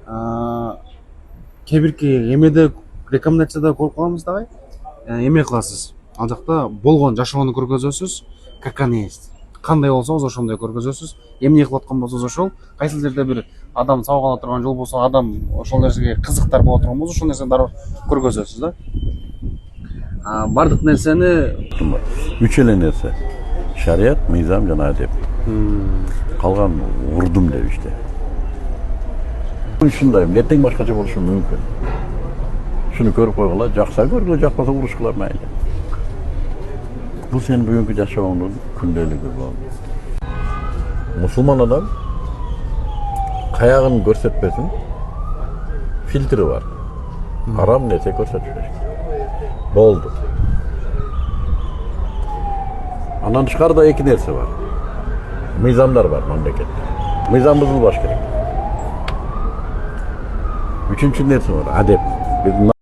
кээ бирки эмеде рекомендацияда көрүп калабыз дагы. Эме кыласыз. Ал жакта болгон жашоону көргөзөсүз, как они есть. Кандай болсоңуз ошондой көргөзөсүз. Эмне кылып аткан болсоңуз ошол. Кайсы жерде бир адам сабак ала турган жол болсо, адам ошол нерсеге кызыктар боло турган болсо, ошол нерсени дароо көргөзөсүз да. Бардык нерсени үч эле нерсе: шарият, мыйзам жана адеп. Калган урдум деп иште. Ушундай эртең башкача болушу мүмкүн. Шуну көрүп койгула, жакса көргүлө, жакпаса урушкула мейли. Бул сенин бүгүнкү жашооңдун күндөлүгү болду. Мусулман адам каягын көрсөтпесин, фильтри бар. Арам нерсе көрсөтүш. Болду. Андан тышкарыда эки нерсе бар. Мыйзамдар бар мамлекетте. Мыйзам бузулбаш керек. Үчүнчү нерсе бар, адеп.